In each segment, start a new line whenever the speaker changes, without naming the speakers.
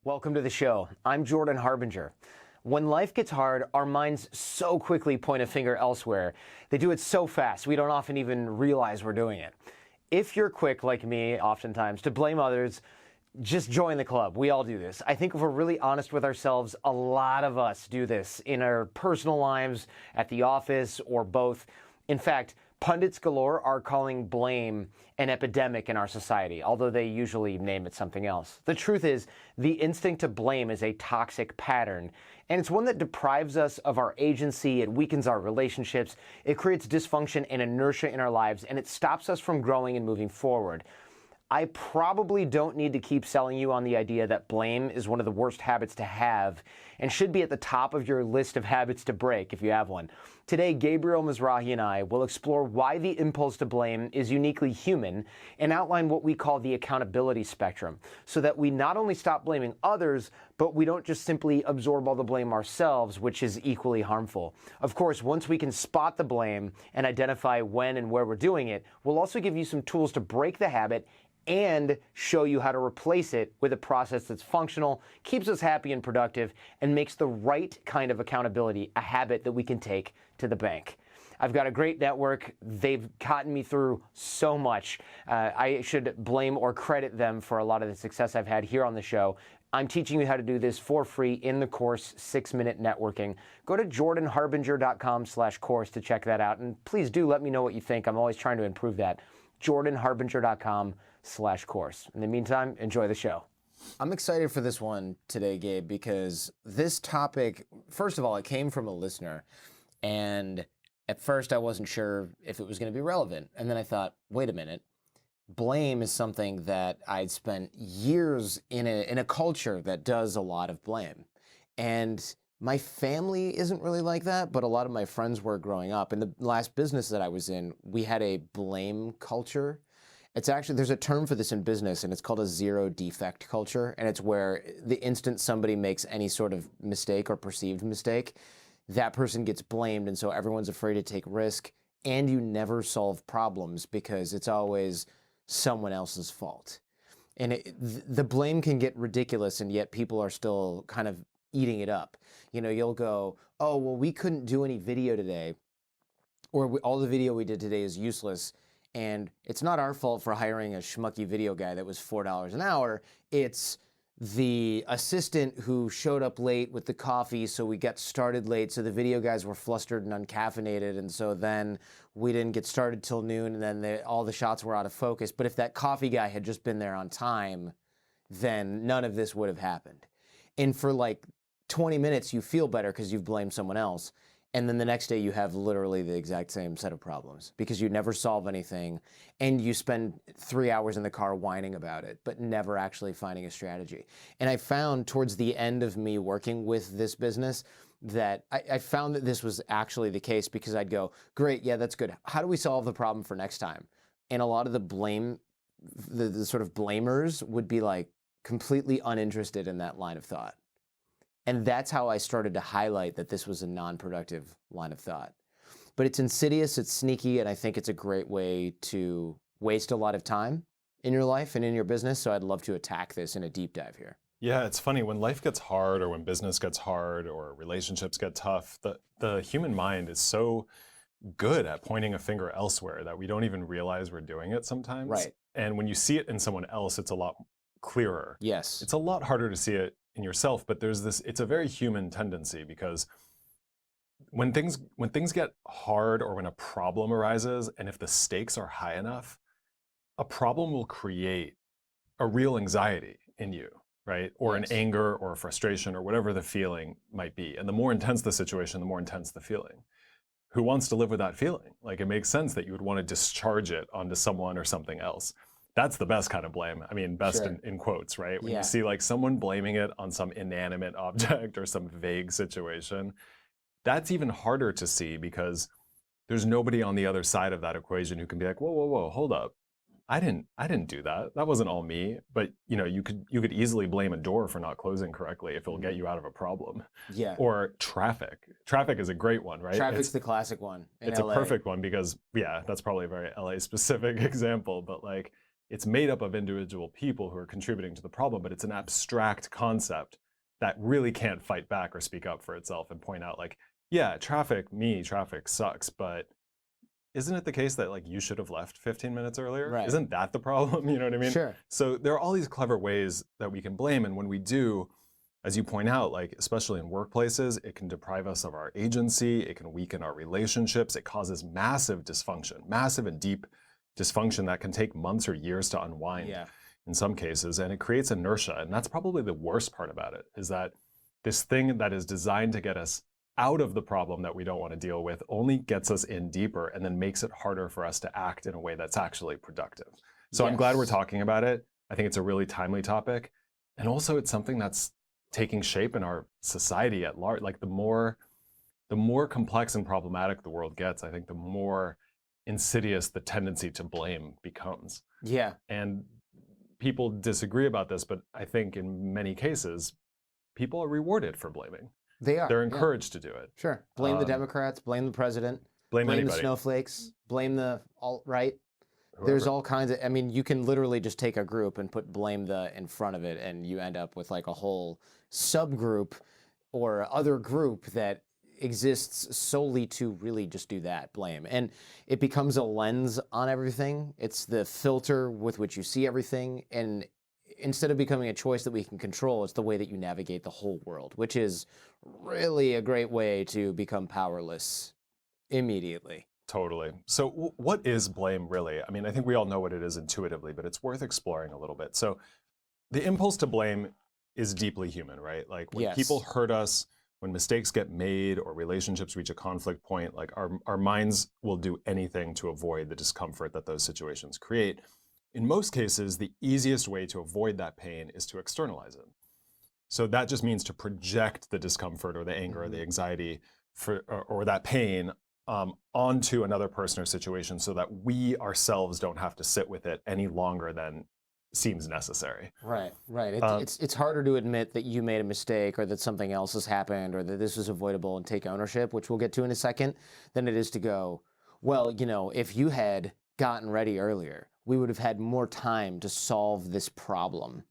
Welcome to the show. I'm Jordan Harbinger. When life gets hard, our minds so quickly point a finger elsewhere. They do it so fast, we don't often even realize we're doing it. If you're quick, like me, oftentimes, to blame others, just join the club. We all do this. I think if we're really honest with ourselves, a lot of us do this in our personal lives, at the office, or both. In fact, pundits galore are calling blame an epidemic in our society, although they usually name it something else. The truth is, the instinct to blame is a toxic pattern, and it's one that deprives us of our agency, it weakens our relationships, it creates dysfunction and inertia in our lives, and it stops us from growing and moving forward. I probably don't need to keep selling you on the idea that blame is one of the worst habits to have and should be at the top of your list of habits to break if you have one. Today, Gabriel Mizrahi and I will explore why the impulse to blame is uniquely human and outline what we call the accountability spectrum so that we not only stop blaming others, but we don't just simply absorb all the blame ourselves, which is equally harmful. Of course, once we can spot the blame and identify when and where we're doing it, we'll also give you some tools to break the habit and show you how to replace it with a process that's functional, keeps us happy and productive, and makes the right kind of accountability a habit that we can take to the bank. I've got a great network. They've gotten me through so much. I should blame or credit them for a lot of the success I've had here on the show. I'm teaching you how to do this for free in the course, 6-Minute Networking. Go to jordanharbinger.com/course to check that out. And please do let me know what you think. I'm always trying to improve that. jordanharbinger.com/course. In the meantime, enjoy the show. I'm excited for this one today, Gabe, because this topic, first of all, it came from a listener. And at first I wasn't sure if it was going to be relevant. And then I thought, wait a minute. Blame is something that I'd spent years in a culture that does a lot of blame. And my family isn't really like that, but a lot of my friends were growing up. In the last business that I was in, we had a blame culture. It's actually, there's a term for this in business, and it's called a zero defect culture. And it's where the instant somebody makes any sort of mistake or perceived mistake, that person gets blamed. And so everyone's afraid to take risk, and you never solve problems because it's always someone else's fault. And the blame can get ridiculous, and yet people are still kind of eating it up. You know, you'll go, oh, well, we couldn't do any video today, or all the video we did today is useless. And it's not our fault for hiring a schmucky video guy that was $4 an hour. It's the assistant who showed up late with the coffee, so we got started late, so the video guys were flustered and uncaffeinated, and so then we didn't get started till noon, and then all the shots were out of focus. But if that coffee guy had just been there on time, then none of this would have happened. And for like 20 minutes, you feel better because you've blamed someone else. And then the next day you have literally the exact same set of problems because you never solve anything and you spend 3 hours in the car whining about it, but never actually finding a strategy. And I found towards the end of me working with this business that I found that this was actually the case because I'd go, great, yeah, that's good. How do we solve the problem for next time? And a lot of the blame, the sort of blamers would be like completely uninterested in that line of thought. And that's how I started to highlight that this was a non-productive line of thought. But it's insidious, it's sneaky, and I think it's a great way to waste a lot of time in your life and in your business. So I'd love to attack this in a deep dive here.
Yeah, it's funny, when life gets hard or when business gets hard or relationships get tough, the human mind is so good at pointing a finger elsewhere that we don't even realize we're doing it sometimes.
Right.
And when you see it in someone else, it's a lot clearer.
Yes.
It's a lot harder to see it in yourself, but there's this, it's a very human tendency because when things get hard or when a problem arises, and if the stakes are high enough, a problem will create a real anxiety in you, right? Or
Yes.
an anger or a frustration or whatever the feeling might be. And the more intense the situation, the more intense the feeling. Who wants to live with that feeling? Like, it makes sense that you would want to discharge it onto someone or something else. That's the best kind of blame. I mean, best
Sure.
in quotes, right? When
Yeah.
you see like someone blaming it on some inanimate object or some vague situation, that's even harder to see because there's nobody on the other side of that equation who can be like, whoa, whoa, whoa, hold up. I didn't do that. That wasn't all me. But you know, you could easily blame a door for not closing correctly if it'll get you out of a problem.
Yeah.
Or traffic. Traffic is a great one, right?
Traffic's the classic one in
It's
LA.
a perfect one because, yeah, that's probably a very LA specific example, but like, it's made up of individual people who are contributing to the problem, but it's an abstract concept that really can't fight back or speak up for itself and point out like, yeah, traffic sucks, but isn't it the case that like you should have left 15 minutes earlier?
Right.
Isn't that the problem? You know what I mean?
Sure.
So there are all these clever ways that we can blame, and when we do, as you point out, like especially in workplaces, it can deprive us of our agency, it can weaken our relationships, it causes massive dysfunction, massive and deep dysfunction that can take months or years to unwind in some cases, and it creates inertia. And that's probably the worst part about it, is that this thing that is designed to get us out of the problem that we don't want to deal with only gets us in deeper and then makes it harder for us to act in a way that's actually productive. So I'm glad we're talking about it. I think it's a really timely topic. And also it's something that's taking shape in our society at large. Like the more complex and problematic the world gets, I think the more insidious the tendency to blame becomes.
Yeah.
And people disagree about this, but I think in many cases, people are rewarded for blaming.
They are.
They're encouraged to do it.
Sure. Blame the Democrats, blame the president,
blame
the
anybody.
snowflakes, blame the alt-right.
Whoever.
There's all kinds of, I mean, you can literally just take a group and put blame the in front of it, and you end up with like a whole subgroup or other group that exists solely to really just do that, blame. And it becomes a lens on everything. It's the filter with which you see everything. And instead of becoming a choice that we can control, it's the way that you navigate the whole world, which is really a great way to become powerless immediately.
Totally. So what is blame really? I mean, I think we all know what it is intuitively, but it's worth exploring a little bit. So the impulse to blame is deeply human, right? Like when people hurt us, when mistakes get made or relationships reach a conflict point, like our minds will do anything to avoid the discomfort that those situations create. In most cases, the easiest way to avoid that pain is to externalize it. So that just means to project the discomfort or the anger or the anxiety or that pain onto another person or situation so that we ourselves don't have to sit with it any longer than seems necessary.
Right. It's harder to admit that you made a mistake or that something else has happened or that this was avoidable and take ownership, which we'll get to in a second, than it is to go, well, you know, if you had gotten ready earlier, we would have had more time to solve this problem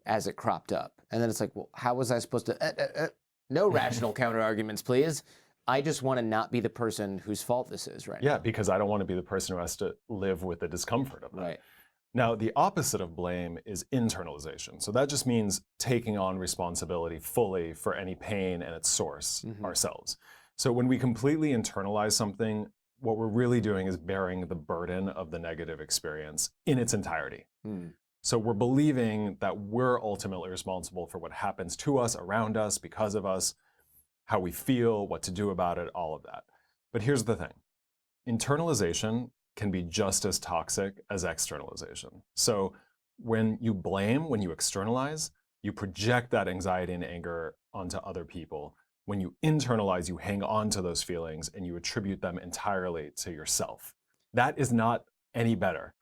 as it cropped up. And then it's like, well, how was I supposed to, no rational counter arguments, please. I just want to not be the person whose fault this is right now.
Yeah, because I don't want to be the person who has to live with the discomfort of that.
Right.
Now, the opposite of blame is internalization. So that just means taking on responsibility fully for any pain and its source ourselves. So when we completely internalize something, what we're really doing is bearing the burden of the negative experience in its entirety. So we're believing that we're ultimately responsible for what happens to us, around us, because of us, how we feel, what to do about it, all of that. But here's the thing. Internalization can be just as toxic as externalization. So when you blame, when you externalize, you project that anxiety and anger onto other people. When you internalize, you hang on to those feelings and you attribute them entirely to yourself. That is not any better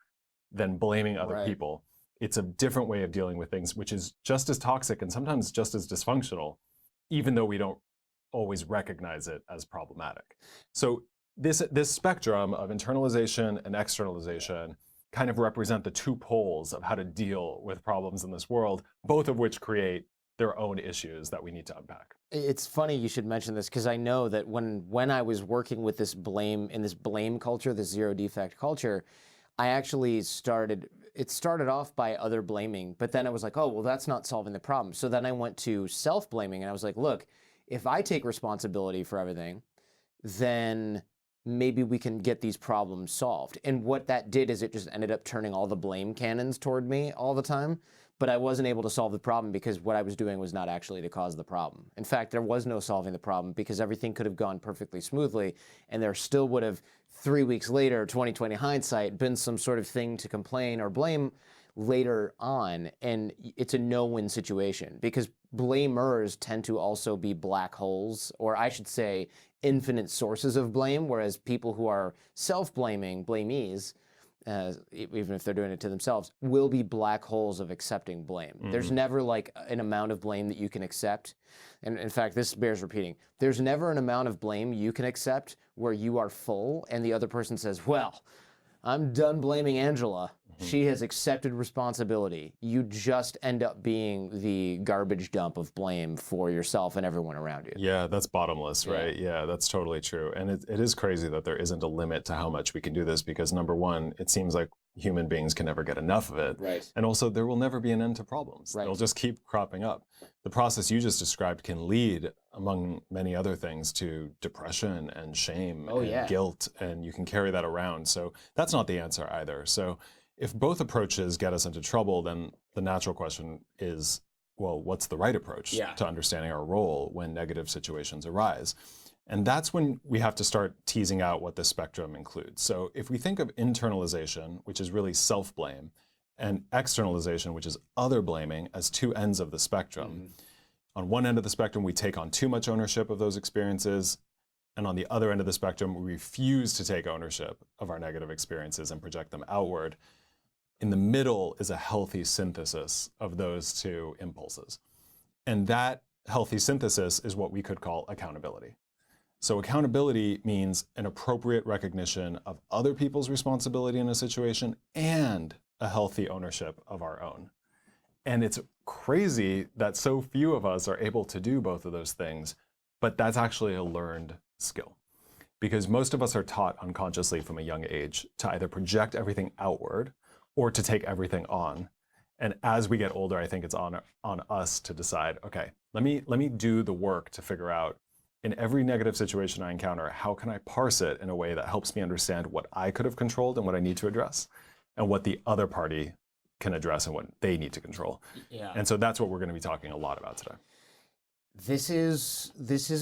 than blaming other people. It's a different way of dealing with things, which is just as toxic and sometimes just as dysfunctional, even though we don't always recognize it as problematic. So this spectrum of internalization and externalization kind of represent the two poles of how to deal with problems in this world, both of which create their own issues that we need to unpack.
It's funny you should mention this because I know that when I was working with this blame culture, this zero defect culture, I actually it started off by other blaming, but then I was like, oh, well, that's not solving the problem. So then I went to self-blaming and I was like, look, if I take responsibility for everything, then maybe we can get these problems solved. And what that did is it just ended up turning all the blame cannons toward me all the time. But I wasn't able to solve the problem because what I was doing was not actually the cause of the problem. In fact, there was no solving the problem because everything could have gone perfectly smoothly and there still would have 3 weeks later, 2020 hindsight, been some sort of thing to complain or blame later on. And it's a no-win situation because blamers tend to also be black holes, or I should say infinite sources of blame, whereas people who are self-blaming, blamees, even if they're doing it to themselves, will be black holes of accepting blame. There's never like an amount of blame that you can accept. And in fact, this bears repeating. There's never an amount of blame you can accept where you are full and the other person says, well, I'm done blaming Angela. She has accepted responsibility. You just end up being the garbage dump of blame for yourself and everyone around you.
Yeah, that's bottomless, right? Yeah, that's totally true. And it is crazy that there isn't a limit to how much we can do this because number one, it seems like human beings can never get enough of it.
Right.
And also there will never be an end to problems.
Right.
They'll just keep cropping up. The process you just described can lead, among many other things, to depression and shame and guilt, and you can carry that around. So that's not the answer either. So if both approaches get us into trouble, then the natural question is, well, what's the right approach to understanding our role when negative situations arise? And that's when we have to start teasing out what the spectrum includes. So if we think of internalization, which is really self-blame, and externalization, which is other blaming, as two ends of the spectrum. On one end of the spectrum, we take on too much ownership of those experiences. And on the other end of the spectrum, we refuse to take ownership of our negative experiences and project them outward. In the middle is a healthy synthesis of those two impulses. And that healthy synthesis is what we could call accountability. So accountability means an appropriate recognition of other people's responsibility in a situation and a healthy ownership of our own. And it's crazy that so few of us are able to do both of those things, but that's actually a learned skill. Because most of us are taught unconsciously from a young age to either project everything outward or to take everything on. And as we get older, I think it's on us to decide, okay, let me do the work to figure out in every negative situation I encounter, how can I parse it in a way that helps me understand what I could have controlled and what I need to address, and what the other party can address and what they need to control. And so that's what we're going to be talking a lot about today.
This is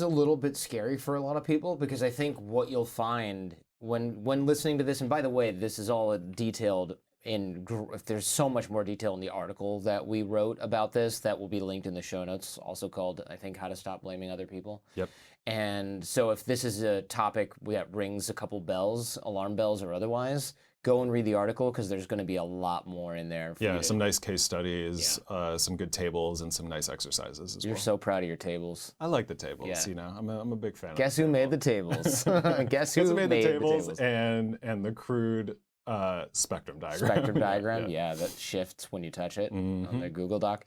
a little bit scary for a lot of people because I think what you'll find when listening to this, and by the way, this is all detailed there's so much more detail in the article that we wrote about this that will be linked in the show notes, also called, I think, How to Stop Blaming Other People.
Yep.
And so if this is a topic that rings a couple bells, alarm bells or otherwise, go and read the article because there's going to be a lot more in there.
Some nice case studies, some good tables, and some nice exercises as well.
You're so proud of your tables.
I like the tables. You know, I'm a big fan.
Guess who made the tables? Guess who made the tables?
And the crude spectrum diagram.
Spectrum diagram, that shifts when you touch it on the Google Doc.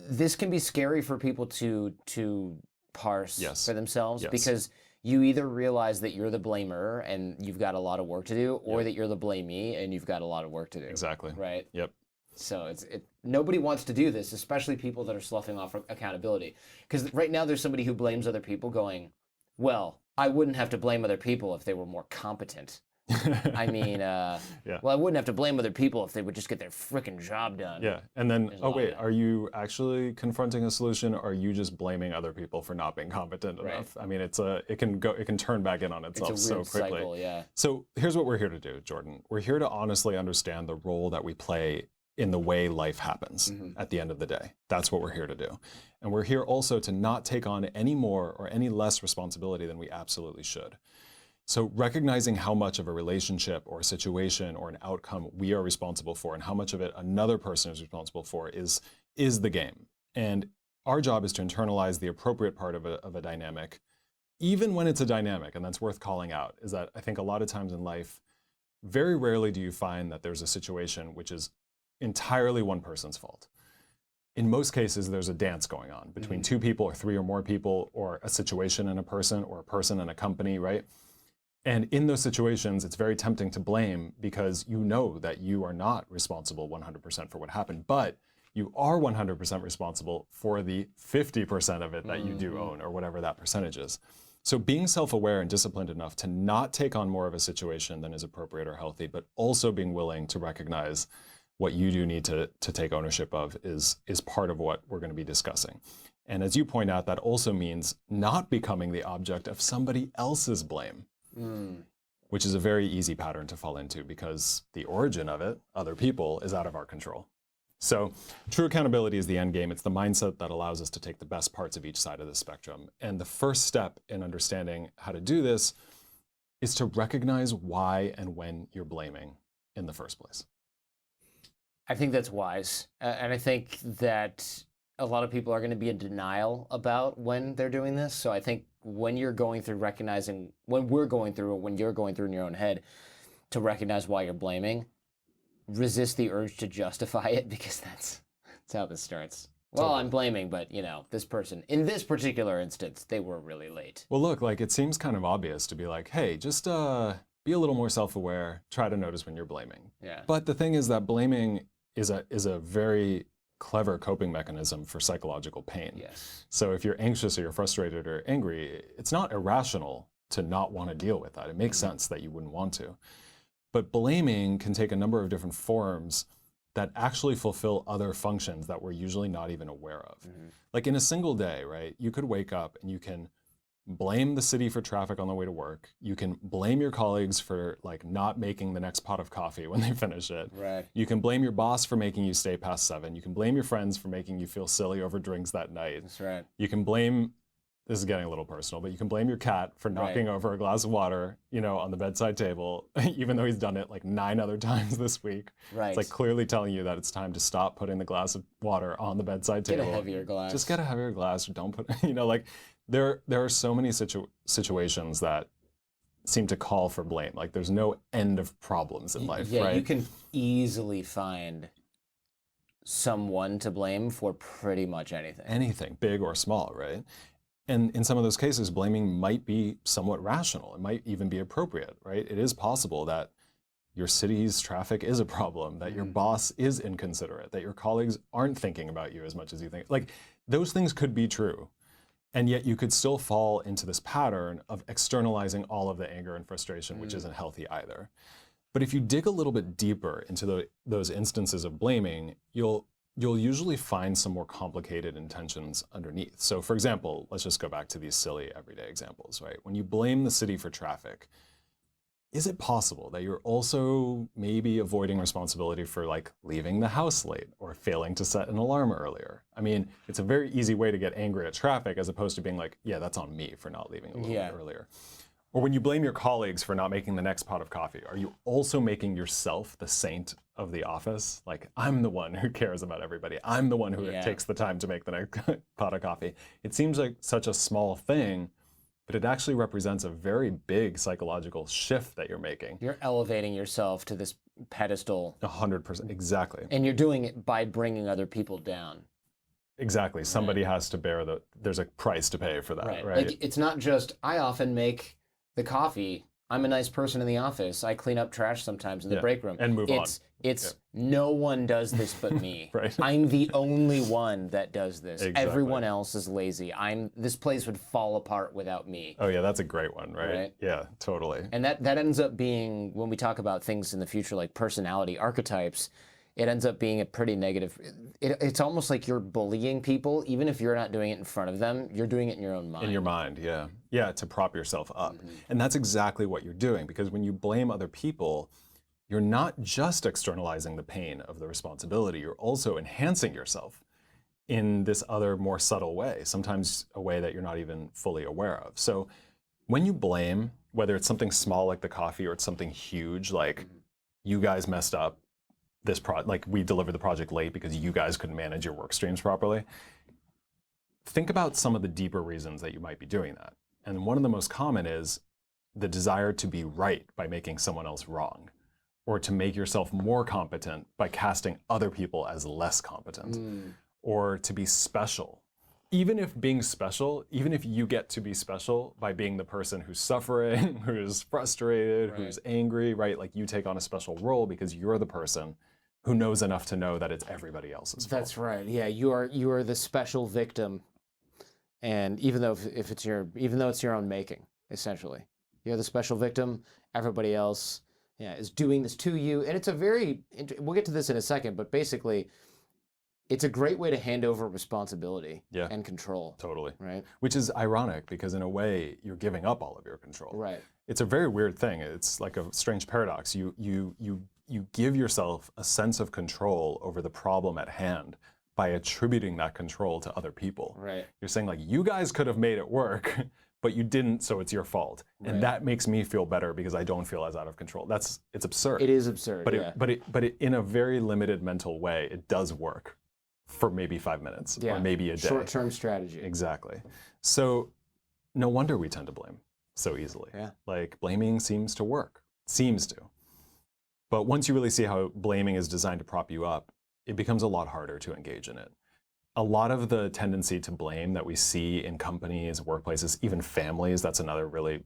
This can be scary for people to parse for themselves because you either realize that you're the blamer and you've got a lot of work to do, or that you're the blamee and you've got a lot of work to do.
Exactly.
Right?
Yep.
So nobody wants to do this, especially people that are sloughing off accountability. Because right now there's somebody who blames other people going, well, I wouldn't have to blame other people if they were more competent. I mean, well, I wouldn't have to blame other people if they would just get their frickin' job done.
Yeah, and then, oh wait, are you actually confronting a solution, or are you just blaming other people for not being competent enough? I mean, it can turn back in on itself so quickly.
Cycle,
So here's what we're here to do, Jordan. We're here to honestly understand the role that we play in the way life happens at the end of the day. That's what we're here to do. And we're here also to not take on any more or any less responsibility than we absolutely should. So recognizing how much of a relationship or a situation or an outcome we are responsible for and how much of it another person is responsible for is the game. And our job is to internalize the appropriate part of a dynamic, even when it's a dynamic, and that's worth calling out, is that I think a lot of times in life, very rarely do you find that there's a situation which is entirely one person's fault. In most cases, there's a dance going on between two people or three or more people, or a situation and a person, or a person and a company, right? And in those situations, it's very tempting to blame because you know that you are not responsible 100% for what happened, but you are 100% responsible for the 50% of it that you do own, or whatever that percentage is. So being self-aware and disciplined enough to not take on more of a situation than is appropriate or healthy, but also being willing to recognize what you do need to take ownership of is part of what we're going to be discussing. And as you point out, that also means not becoming the object of somebody else's blame. Which is a very easy pattern to fall into because the origin of it, other people, is out of our control. So true accountability is the end game. It's the mindset that allows us to take the best parts of each side of the spectrum. And the first step in understanding how to do this is to recognize why and when you're blaming in the first place.
I think that's wise. And I think that a lot of people are going to be in denial about when they're doing this. So I think when you're going through recognizing, when we're going through it, when you're going through in your own head, to recognize why you're blaming, resist the urge to justify it, because that's how this starts. Well, I'm blaming, but this person, in this particular instance, they were really late.
Well, look, like it seems kind of obvious to be like, hey, just be a little more self-aware, try to notice when you're blaming.
Yeah.
But the thing is that blaming is a very clever coping mechanism for psychological pain.
Yes.
So if you're anxious or you're frustrated or angry, it's not irrational to not want to deal with that. It makes sense that you wouldn't want to. But blaming can take a number of different forms that actually fulfill other functions that we're usually not even aware of. Like in a single day, right? You could wake up and you can blame the city for traffic on the way to work. You can blame your colleagues for like not making the next pot of coffee when they finish it.
Right.
You can blame your boss for making you stay past 7. You can blame your friends for making you feel silly over drinks that night.
That's right.
You can blame, this is getting a little personal, but you can blame your cat for knocking over a glass of water, on the bedside table, even though he's done it like 9 other times this week.
Right.
It's like clearly telling you that it's time to stop putting the glass of water on the bedside table.
Get a heavier glass.
Just get a heavier glass, or don't put, like there are so many situations that seem to call for blame. Like there's no end of problems in life,
yeah,
right?
You can easily find someone to blame for pretty much anything.
Anything, big or small, right? And in some of those cases, blaming might be somewhat rational. It might even be appropriate, right? It is possible that your city's traffic is a problem, that your boss is inconsiderate, that your colleagues aren't thinking about you as much as you think. Like those things could be true. And yet you could still fall into this pattern of externalizing all of the anger and frustration, which isn't healthy either. But if you dig a little bit deeper into those instances of blaming, you'll usually find some more complicated intentions underneath. So for example, let's just go back to these silly everyday examples, right? When you blame the city for traffic, is it possible that you're also maybe avoiding responsibility for like leaving the house late or failing to set an alarm earlier? I mean, it's a very easy way to get angry at traffic as opposed to being like, yeah, that's on me for not leaving a little bit earlier. Or when you blame your colleagues for not making the next pot of coffee, are you also making yourself the saint of the office? Like, I'm the one who cares about everybody. I'm the one who takes the time to make the next pot of coffee. It seems like such a small thing, but it actually represents a very big psychological shift that you're making.
You're elevating yourself to this pedestal.
100%, exactly.
And you're doing it by bringing other people down.
Exactly. Somebody has to bear there's a price to pay for that, right?
Like, it's not just, I often make the coffee. I'm a nice person in the office. I clean up trash sometimes in the break room.
And move on.
It's no one does this but me.
Right.
I'm the only one that does this.
Exactly.
Everyone else is lazy. This place would fall apart without me.
Oh yeah, that's a great one, right? Yeah, totally.
And that ends up being, when we talk about things in the future like personality archetypes, it ends up being a pretty negative. It's almost like you're bullying people, even if you're not doing it in front of them. You're doing it in your own mind.
In your mind, yeah. Yeah, to prop yourself up. And that's exactly what you're doing, because when you blame other people, you're not just externalizing the pain of the responsibility, you're also enhancing yourself in this other more subtle way, sometimes a way that you're not even fully aware of. So when you blame, whether it's something small like the coffee or it's something huge like you guys messed up, like we delivered the project late because you guys couldn't manage your work streams properly. Think about some of the deeper reasons that you might be doing that. And one of the most common is the desire to be right by making someone else wrong, or to make yourself more competent by casting other people as less competent, or to be special. Even if you get to be special by being the person who's suffering, who's frustrated, who's angry, right? Like you take on a special role because you're the person who knows enough to know that it's everybody else's fault.
That's right. Yeah, you are the special victim, and even though it's your own making, essentially, you're the special victim. Everybody else, is doing this to you, and it's a very. We'll get to this in a second, but basically, it's a great way to hand over responsibility and control.
Totally.
Right.
Which is ironic because in a way you're giving up all of your control.
Right.
It's a very weird thing. It's like a strange paradox. You give yourself a sense of control over the problem at hand by attributing that control to other people.
Right.
You're saying like, you guys could have made it work, but you didn't, so it's your fault. And that makes me feel better because I don't feel as out of control. It's absurd.
It is absurd.
But it in a very limited mental way, it does work for maybe 5 minutes or maybe a day.
Short-term strategy.
Exactly. So no wonder we tend to blame so easily.
Yeah.
Like blaming seems to work. Seems to. But once you really see how blaming is designed to prop you up, it becomes a lot harder to engage in it. A lot of the tendency to blame that we see in companies, workplaces, even families, that's another really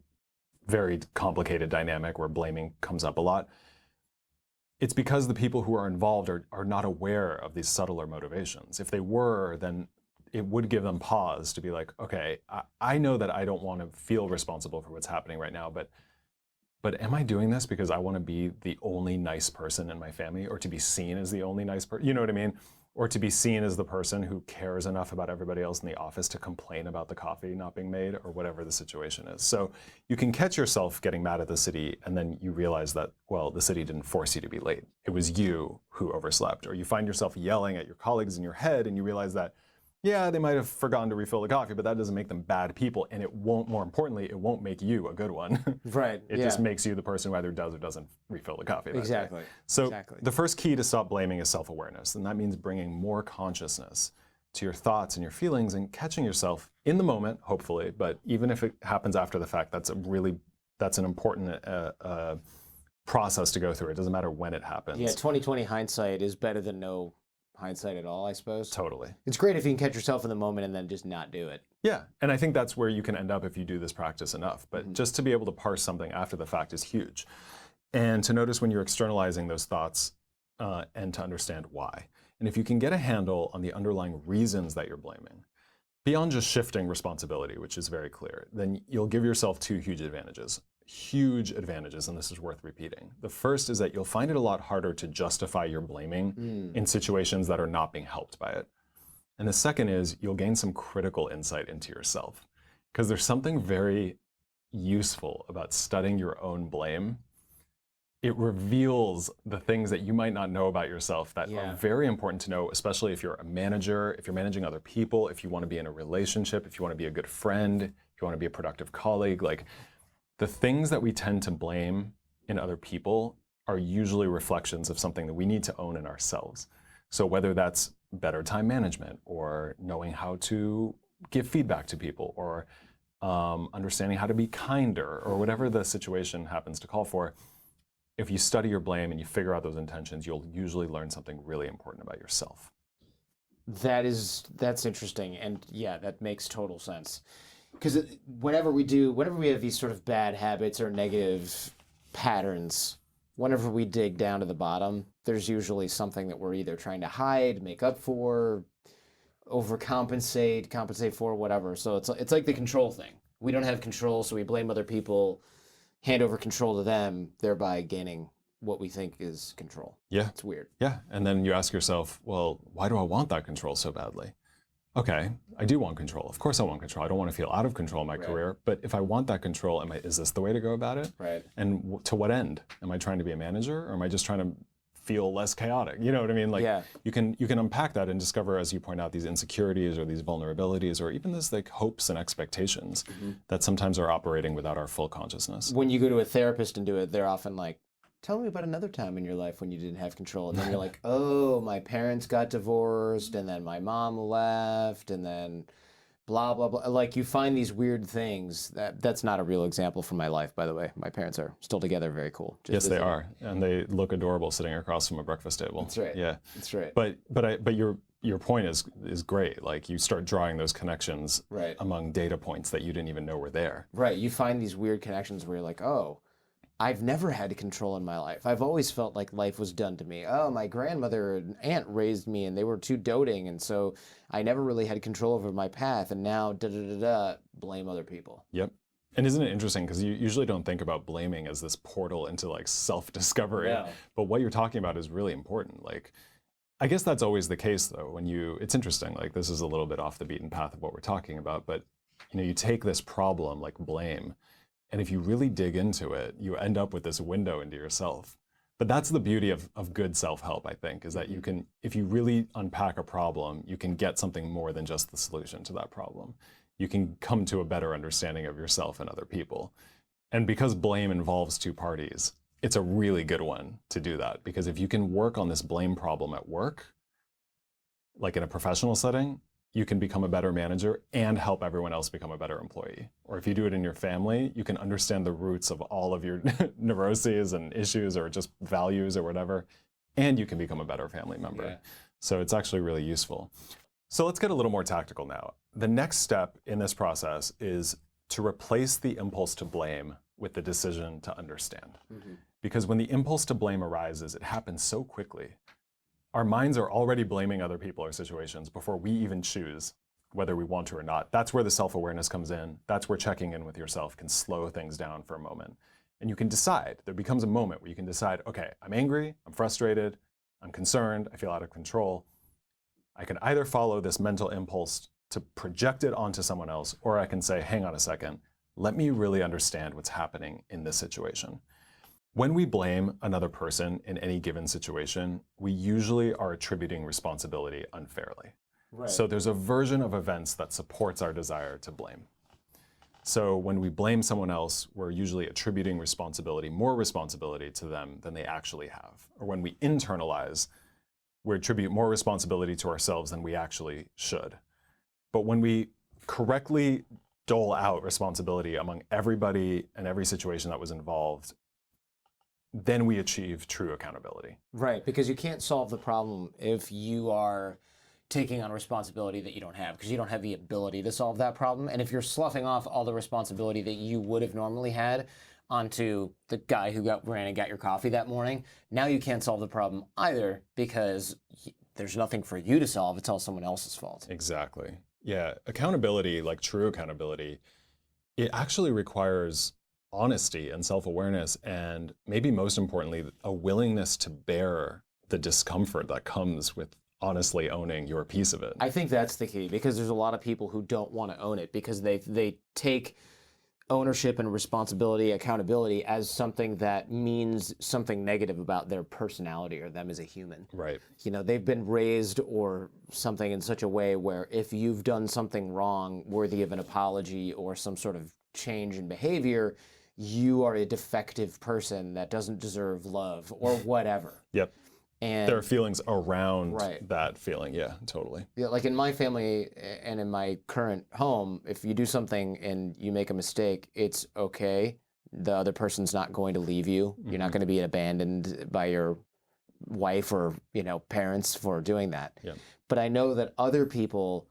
very complicated dynamic where blaming comes up a lot. It's because the people who are involved are not aware of these subtler motivations. If they were, then it would give them pause to be like, okay, I know that I don't want to feel responsible for what's happening right now, but am I doing this because I want to be the only nice person in my family, or to be seen as the only nice person? You know what I mean? Or to be seen as the person who cares enough about everybody else in the office to complain about the coffee not being made, or whatever the situation is. So you can catch yourself getting mad at the city, and then you realize that, well, the city didn't force you to be late. It was you who overslept. Or you find yourself yelling at your colleagues in your head, and you realize that, yeah, they might have forgotten to refill the coffee, but that doesn't make them bad people. And it won't, more importantly, it won't make you a good one.
Right.
It just makes you the person who either does or doesn't refill the coffee.
Exactly.
So the first key to stop blaming is self-awareness. And that means bringing more consciousness to your thoughts and your feelings and catching yourself in the moment, hopefully. But even if it happens after the fact, that's an important process to go through. It doesn't matter when it happens.
Yeah, 20/20 hindsight is better than no hindsight at all, I suppose.
Totally.
It's great if you can catch yourself in the moment and then just not do it.
Yeah, and I think that's where you can end up if you do this practice enough. But just to be able to parse something after the fact is huge. And to notice when you're externalizing those thoughts and to understand why. And if you can get a handle on the underlying reasons that you're blaming, beyond just shifting responsibility, which is very clear, then you'll give yourself two huge advantages. Huge advantages, and this is worth repeating. The first is that you'll find it a lot harder to justify your blaming in situations that are not being helped by it. And the second is you'll gain some critical insight into yourself, because there's something very useful about studying your own blame. It reveals the things that you might not know about yourself that are very important to know, especially if you're a manager, if you're managing other people, if you want to be in a relationship, if you want to be a good friend, if you want to be a productive colleague. Like, the things that we tend to blame in other people are usually reflections of something that we need to own in ourselves. So whether that's better time management, or knowing how to give feedback to people, or understanding how to be kinder, or whatever the situation happens to call for, if you study your blame and you figure out those intentions, you'll usually learn something really important about yourself.
That's interesting, and yeah, that makes total sense. Because whenever we have these sort of bad habits or negative patterns, whenever we dig down to the bottom, there's usually something that we're either trying to hide, make up for, overcompensate, compensate for, whatever. So it's like the control thing. We don't have control, so we blame other people, hand over control to them, thereby gaining what we think is control.
Yeah.
It's weird.
Yeah, and then you ask yourself, well, why do I want that control so badly? Okay, I do want control. Of course I want control. I don't want to feel out of control in my career. But if I want that control, is this the way to go about it?
Right.
And to what end? Am I trying to be a manager, or am I just trying to feel less chaotic? You know what I mean? Like, you can unpack that and discover, as you point out, these insecurities or these vulnerabilities, or even this like hopes and expectations that sometimes are operating without our full consciousness.
When you go to a therapist and do it, they're often like, tell me about another time in your life when you didn't have control. And then you're like, oh, my parents got divorced, and then my mom left, and then blah, blah, blah. Like, you find these weird things. That's not a real example from my life, by the way. My parents are still together, very cool.
Yes, they are. And they look adorable sitting across from a breakfast table.
That's right.
Yeah.
That's right.
But your point is great. Like, you start drawing those connections among data points that you didn't even know were there.
Right. You find these weird connections where you're like, oh, I've never had control in my life. I've always felt like life was done to me. Oh, my grandmother and aunt raised me, and they were too doting, and so I never really had control over my path, and now blame other people.
Yep. And isn't it interesting, because you usually don't think about blaming as this portal into like self-discovery, but what you're talking about is really important. Like, I guess that's always the case though. It's interesting, like this is a little bit off the beaten path of what we're talking about, but you take this problem like blame, and if you really dig into it, you end up with this window into yourself. But that's the beauty of good self-help, I think, is that you can, if you really unpack a problem, you can get something more than just the solution to that problem. You can come to a better understanding of yourself and other people. And because blame involves two parties, it's a really good one to do that. Because if you can work on this blame problem at work, like in a professional setting, you can become a better manager and help everyone else become a better employee. Or if you do it in your family, you can understand the roots of all of your neuroses and issues or just values or whatever, and you can become a better family member.
Yeah.
So it's actually really useful. So let's get a little more tactical now. The next step in this process is to replace the impulse to blame with the decision to understand. Because when the impulse to blame arises, it happens so quickly. Our minds are already blaming other people or situations before we even choose whether we want to or not. That's where the self-awareness comes in. That's where checking in with yourself can slow things down for a moment. And you can decide, there becomes a moment where you can decide, okay, I'm angry, I'm frustrated, I'm concerned, I feel out of control. I can either follow this mental impulse to project it onto someone else, or I can say, hang on a second, let me really understand what's happening in this situation. When we blame another person in any given situation, we usually are attributing responsibility unfairly.
Right.
So there's a version of events that supports our desire to blame. So when we blame someone else, we're usually attributing more responsibility to them than they actually have. Or when we internalize, we attribute more responsibility to ourselves than we actually should. But when we correctly dole out responsibility among everybody and every situation that was involved, then we achieve true accountability.
Right, because you can't solve the problem if you are taking on responsibility that you don't have, because you don't have the ability to solve that problem. And if you're sloughing off all the responsibility that you would have normally had onto the guy who ran and got your coffee that morning, now you can't solve the problem either, because there's nothing for you to solve. It's all someone else's fault.
Exactly. Yeah, accountability, like true accountability, it actually requires honesty and self-awareness, and maybe most importantly, a willingness to bear the discomfort that comes with honestly owning your piece of it.
I think that's the key, because there's a lot of people who don't want to own it because they take ownership and responsibility, accountability as something that means something negative about their personality or them as a human.
Right.
You know, they've been raised or something in such a way where if you've done something wrong worthy of an apology or some sort of change in behavior, you are a defective person that doesn't deserve love or whatever.
Yep.
And
there are feelings around
Right.
that feeling. Yeah, totally.
Yeah, like in my family and in my current home, if you do something and you make a mistake, it's okay. The other person's not going to leave you. You're not going to be abandoned by your wife or, parents for doing that.
Yeah.
But I know that other people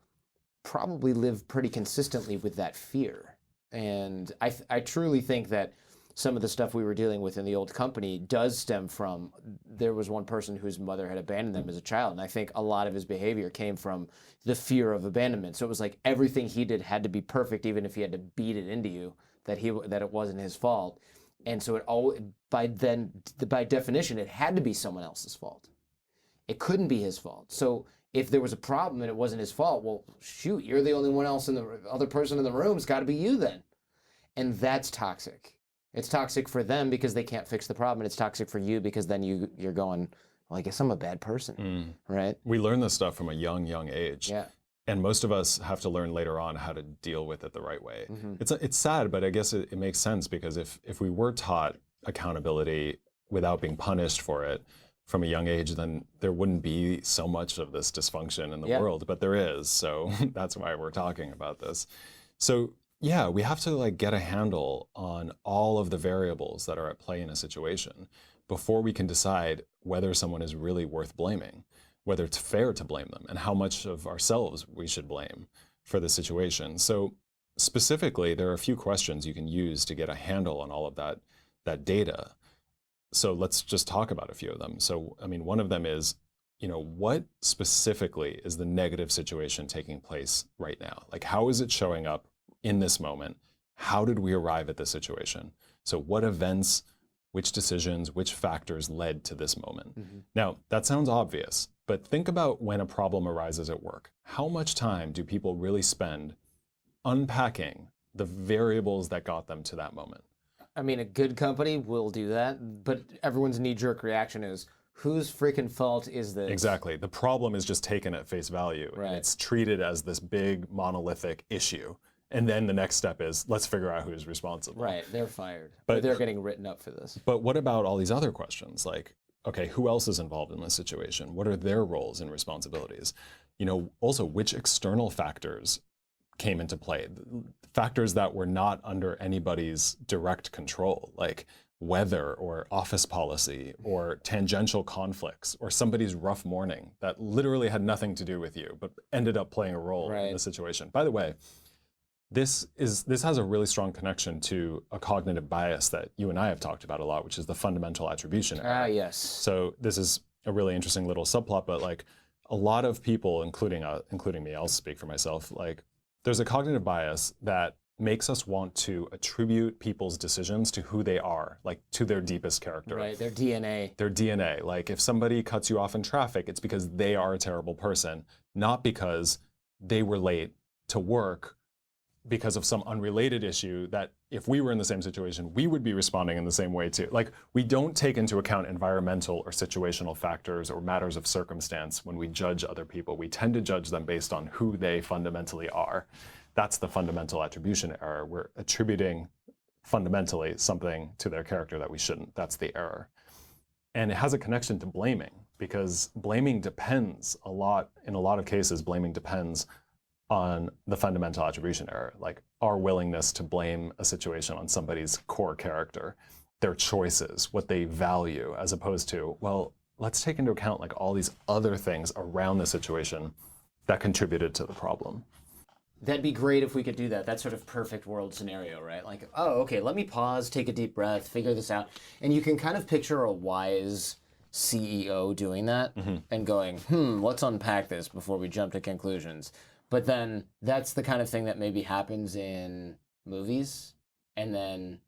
probably live pretty consistently with that fear. And I truly think that some of the stuff we were dealing with in the old company does stem from, there was one person whose mother had abandoned them as a child. And I think a lot of his behavior came from the fear of abandonment. So it was like everything he did had to be perfect, even if he had to beat it into you, that it wasn't his fault. And so by definition, it had to be someone else's fault. It couldn't be his fault. So if there was a problem and it wasn't his fault, well, shoot, you're the only other person in the room. It's got to be you then. And that's toxic. It's toxic for them because they can't fix the problem, and it's toxic for you because then you're going, well, I guess I'm a bad person, right?
We learn this stuff from a young age.
Yeah.
And most of us have to learn later on how to deal with it the right way. It's sad, but I guess it makes sense, because if we were taught accountability without being punished for it from a young age, then there wouldn't be so much of this dysfunction in the world, but there is. So that's why we're talking about this. So yeah, we have to get a handle on all of the variables that are at play in a situation before we can decide whether someone is really worth blaming, whether it's fair to blame them, and how much of ourselves we should blame for the situation. So specifically, there are a few questions you can use to get a handle on all of that data. So let's just talk about a few of them. So, one of them is, what specifically is the negative situation taking place right now? How is it showing up in this moment? How did we arrive at this situation? So what events, which decisions, which factors led to this moment? Now, that sounds obvious, but think about when a problem arises at work. How much time do people really spend unpacking the variables that got them to that moment?
A good company will do that, but everyone's knee-jerk reaction is, whose freaking fault is this?
Exactly. The problem is just taken at face value,
Right.
and it's treated as this big monolithic issue. And then the next step is, let's figure out who's responsible.
Right, they're fired.
But
Or they're getting written up for this.
But what about all these other questions? okay, who else is involved in this situation? What are their roles and responsibilities? You know, also which external factors came into play, factors that were not under anybody's direct control, like weather or office policy or tangential conflicts or somebody's rough morning that literally had nothing to do with you, but ended up playing a role in the situation. By the way, this has a really strong connection to a cognitive bias that you and I have talked about a lot, which is the fundamental attribution error.
Yes.
So this is a really interesting little subplot, but like a lot of people, including me, I'll speak for myself, like there's a cognitive bias that makes us want to attribute people's decisions to who they are, like to their deepest character.
Right, their DNA.
Their DNA. Like if somebody cuts you off in traffic, it's because they are a terrible person, not because they were late to work because of some unrelated issue that if we were in the same situation, we would be responding in the same way too. Like we don't take into account environmental or situational factors or matters of circumstance when we judge other people. We tend to judge them based on who they fundamentally are. That's the fundamental attribution error. We're attributing fundamentally something to their character that we shouldn't. That's the error. And it has a connection to blaming, because blaming depends a lot, in a lot of cases, blaming depends on the fundamental attribution error, like our willingness to blame a situation on somebody's core character, their choices, what they value, as opposed to, well, let's take into account like all these other things around the situation that contributed to the problem.
That'd be great if we could do that. That sort of perfect world scenario, right? Like, oh, okay, let me pause, take a deep breath, figure this out. And you can kind of picture a wise CEO doing that and going, let's unpack this before we jump to conclusions. But then that's the kind of thing that maybe happens in movies. And then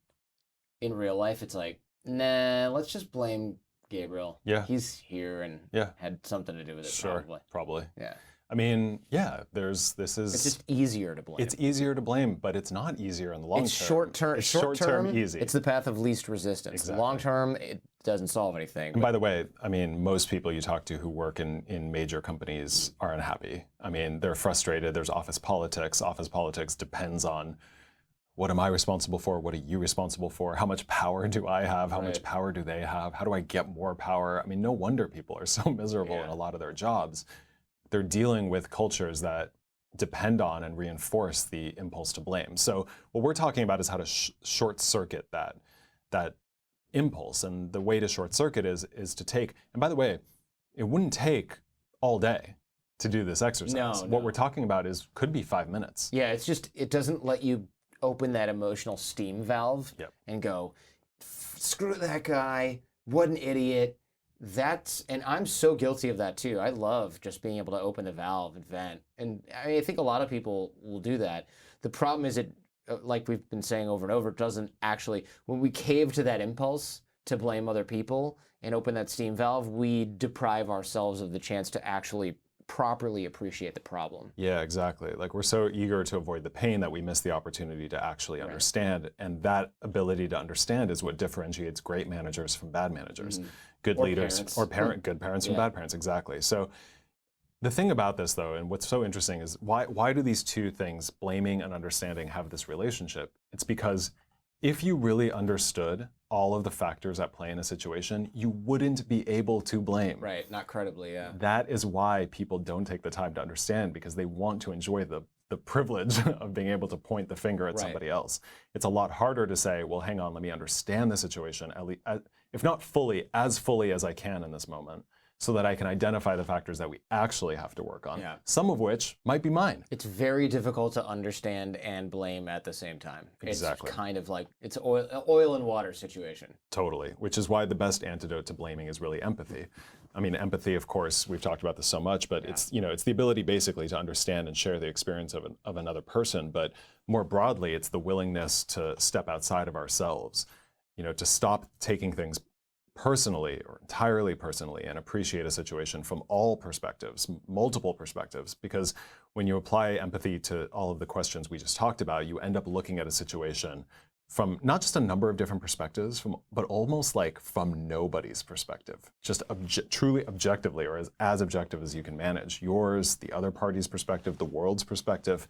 in real life, it's like, nah, let's just blame Gabriel.
Yeah.
He's here and had something to do with it.
Sure, probably.
Yeah.
I mean, yeah, it's
just easier to blame.
It's easier to blame, but it's not easier in the long term.
It's short term
easy.
It's the path of least resistance.
Exactly.
Long term, it doesn't solve anything.
And by the way, I mean, most people you talk to who work in major companies are unhappy. I mean, they're frustrated. There's office politics. Office politics depends on what am I responsible for? What are you responsible for? How much power do I have? How much power do they have? How do I get more power? I mean, no wonder people are so miserable in a lot of their jobs. They're dealing with cultures that depend on and reinforce the impulse to blame. So what we're talking about is how to short circuit that impulse. And the way to short circuit is to take, and by the way, it wouldn't take all day to do this exercise.
No.
What we're talking about could be 5 minutes.
Yeah, it's just, it doesn't let you open that emotional steam valve and go, screw that guy, what an idiot. And I'm so guilty of that too. I love just being able to open the valve and vent. And I mean, I think a lot of people will do that. The problem is like we've been saying over and over, it doesn't actually, when we cave to that impulse to blame other people and open that steam valve, we deprive ourselves of the chance to actually properly appreciate the problem.
Yeah, exactly. Like we're so eager to avoid the pain that we miss the opportunity to actually understand. And that ability to understand is what differentiates great managers from bad managers. Good leaders good parents from bad parents, exactly. So the thing about this though, and what's so interesting is why do these two things, blaming and understanding, have this relationship? It's because if you really understood all of the factors at play in a situation, you wouldn't be able to blame.
Right, not credibly, yeah.
That is why people don't take the time to understand, because they want to enjoy the privilege of being able to point the finger at somebody else. It's a lot harder to say, well, hang on, let me understand the situation, at least, if not fully as I can in this moment, so that I can identify the factors that we actually have to work on, some of which might be mine.
It's very difficult to understand and blame at the same time.
Exactly.
It's kind of like, it's an oil and water situation.
Totally, which is why the best antidote to blaming is really empathy. I mean, empathy, of course, we've talked about this so much, but it's the ability basically to understand and share the experience of another person. But more broadly, it's the willingness to step outside of ourselves, to stop taking things personally or entirely personally and appreciate a situation from all perspectives, multiple perspectives. Because when you apply empathy to all of the questions we just talked about, you end up looking at a situation from not just a number of different perspectives, but almost like from nobody's perspective, just truly objectively, or as objective as you can manage. Yours, the other party's perspective, the world's perspective,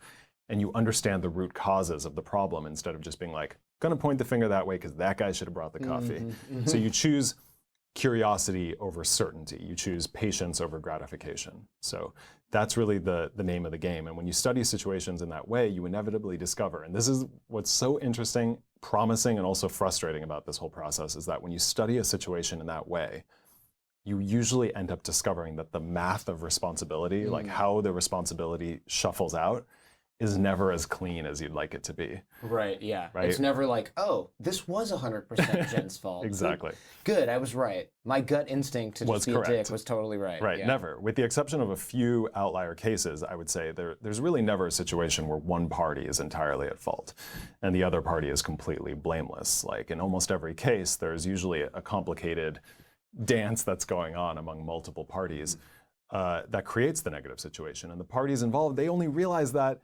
and you understand the root causes of the problem instead of just being like, gonna point the finger that way because that guy should have brought the coffee. So you choose curiosity over certainty. You choose patience over gratification. So that's really the name of the game. And when you study situations in that way, you inevitably discover, and this is what's so interesting, promising, and also frustrating about this whole process, is that when you study a situation in that way, you usually end up discovering that the math of responsibility, like how the responsibility shuffles out, is never as clean as you'd like it to be.
Right, yeah.
Right?
It's never like, oh, this was 100% Jen's fault.
Exactly.
Good, I was right. My gut instinct to just be a dick was totally right.
Right,
yeah.
never. With the exception of a few outlier cases, I would say there's really never a situation where one party is entirely at fault and the other party is completely blameless. Like in almost every case, there's usually a complicated dance that's going on among multiple parties that creates the negative situation. And the parties involved, they only realize that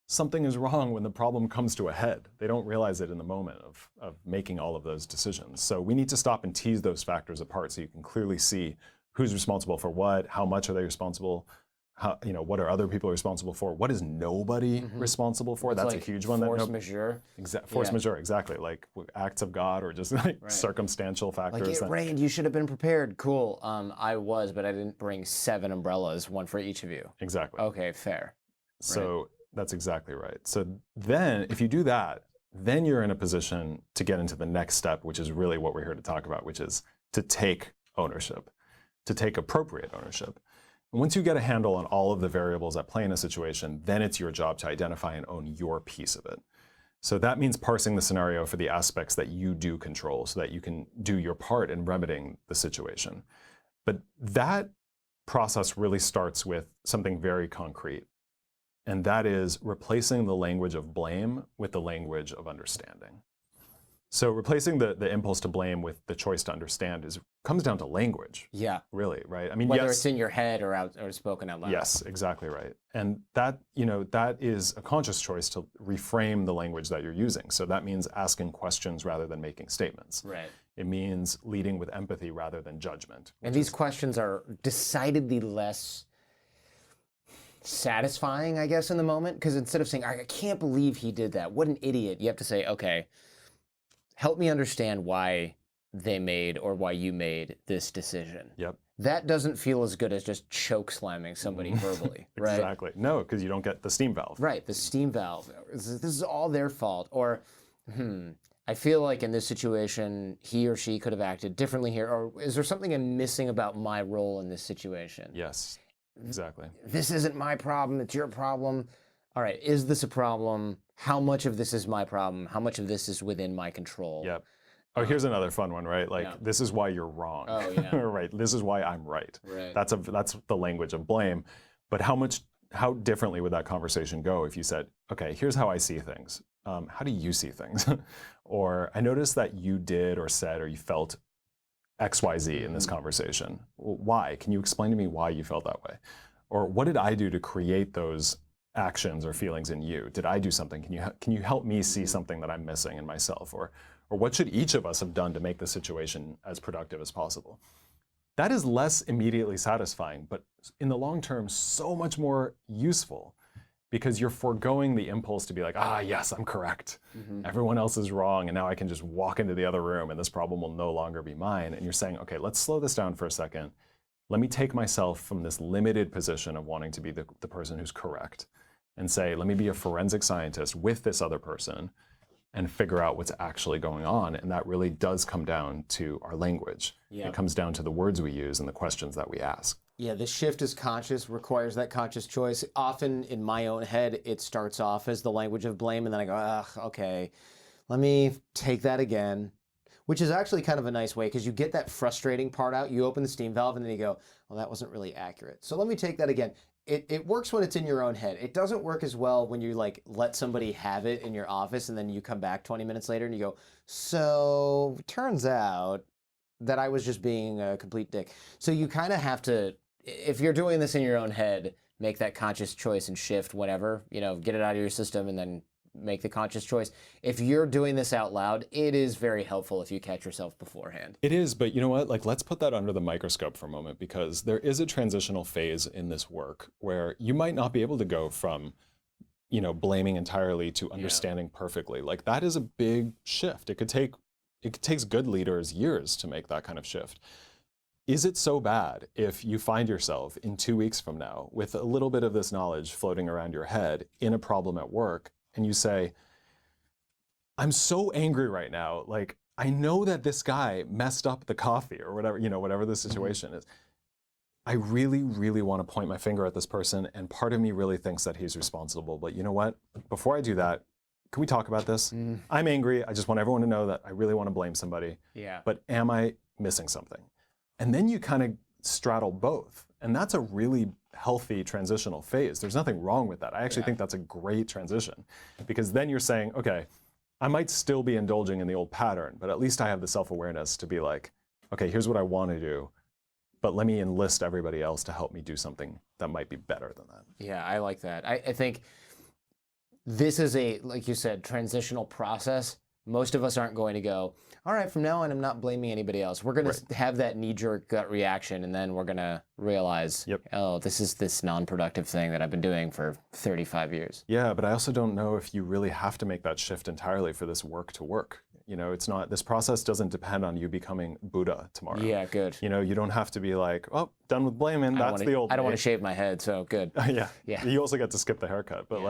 something is wrong when the problem comes to a head. They don't realize it in the moment of making all of those decisions. So we need to stop and tease those factors apart so you can clearly see who's responsible for what, how much are they responsible, how, what are other people responsible for, what is nobody responsible for. That's like a huge one.
Force majeure.
Force majeure, exactly. Like acts of God or just like circumstantial factors.
Like it rained, you should have been prepared. Cool, I was, but I didn't bring 7 umbrellas, one for each of you.
Exactly.
Okay, fair.
So that's exactly right. So then if you do that, then you're in a position to get into the next step, which is really what we're here to talk about, which is to take ownership, to take appropriate ownership. And once you get a handle on all of the variables at play in a situation, then it's your job to identify and own your piece of it. So that means parsing the scenario for the aspects that you do control so that you can do your part in remedying the situation. But that process really starts with something very concrete. And that is replacing the language of blame with the language of understanding. So replacing the impulse to blame with the choice to understand comes down to language. Yeah. Really, right? I mean,
whether it's in your head or spoken out loud.
Yes, exactly right. And that, that is a conscious choice to reframe the language that you're using. So that means asking questions rather than making statements.
Right.
It means leading with empathy rather than judgment.
And these questions are decidedly less satisfying, I guess, in the moment, because instead of saying, I can't believe he did that, what an idiot, you have to say, okay, help me understand why they made or why you made this decision.
Yep.
That doesn't feel as good as just choke slamming somebody verbally, right?
Exactly. No, because you don't get the steam valve.
Right, the steam valve. This is all their fault. Or, I feel like in this situation, he or she could have acted differently here. Or is there something I'm missing about my role in this situation?
Yes. Exactly.
This isn't my problem, it's your problem. All right, is this a problem? How much of this is my problem? How much of this is within my control?
Yep. Oh, here's another fun one, right? Like, this is why you're wrong.
Oh, yeah.
Right. This is why I'm right.
Right.
That's the language of blame. But how differently would that conversation go if you said, okay, here's how I see things. How do you see things? Or I noticed that you did or said or you felt XYZ in this conversation. Why? Can you explain to me why you felt that way? Or what did I do to create those actions or feelings in you? Did I do something? Can you help me see something that I'm missing in myself? Or what should each of us have done to make the situation as productive as possible? That is less immediately satisfying, but in the long term, so much more useful, because you're foregoing the impulse to be like, yes, I'm correct. Everyone else is wrong, and now I can just walk into the other room and this problem will no longer be mine. And you're saying, okay, let's slow this down for a second. Let me take myself from this limited position of wanting to be the person who's correct and say, let me be a forensic scientist with this other person and figure out what's actually going on. And that really does come down to our language. Yeah. It comes down to the words we use and the questions that we ask.
Yeah, the shift is conscious, requires that conscious choice. Often in my own head, it starts off as the language of blame, and then I go, okay, let me take that again, which is actually kind of a nice way, because you get that frustrating part out. You open the steam valve, and then you go, well, that wasn't really accurate. So let me take that again. It works when it's in your own head. It doesn't work as well when you let somebody have it in your office, and then you come back 20 minutes later and you go, so turns out that I was just being a complete dick. So you kind of have to, if you're doing this in your own head, make that conscious choice and shift whatever, get it out of your system and then make the conscious choice. If you're doing this out loud, it is very helpful if you catch yourself beforehand.
It is, but you know what? Let's put that under the microscope for a moment, because there is a transitional phase in this work where you might not be able to go from, blaming entirely to understanding perfectly. That is a big shift. It takes good leaders years to make that kind of shift. is it so bad if you find yourself in 2 weeks from now with a little bit of this knowledge floating around your head in a problem at work, and you say, I'm so angry right now, like, I know that this guy messed up the coffee or whatever, whatever the situation is. I really, really want to point my finger at this person, and part of me really thinks that he's responsible. But you know what? Before I do that, can we talk about this? I'm angry. I just want everyone to know that I really want to blame somebody.
Yeah.
But am I missing something? And then you kind of straddle both. And that's a really healthy transitional phase. There's nothing wrong with that. I actually think that's a great transition, because then you're saying, okay, I might still be indulging in the old pattern, but at least I have the self-awareness to be like, okay, here's what I want to do, but let me enlist everybody else to help me do something that might be better than that.
Yeah, I like that. I think this is a, like you said, transitional process. Most of us aren't going to go, all right, from now on, I'm not blaming anybody else. We're going to have that knee-jerk gut reaction, and then we're going to realize, oh, this is this non-productive thing that I've been doing for 35 years.
Yeah, but I also don't know if you really have to make that shift entirely for this work to work. It's not, this process doesn't depend on you becoming Buddha tomorrow.
Yeah, good.
You don't have to be like, oh, done with blaming, that's the old
I don't want to shave my head, so good.
Yeah. You also get to skip the haircut, but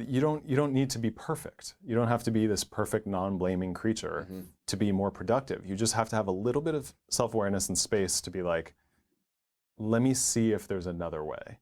you don't need to be perfect. You don't have to be this perfect non-blaming creature to be more productive. You just have to have a little bit of self-awareness and space to be like, let me see if there's another way.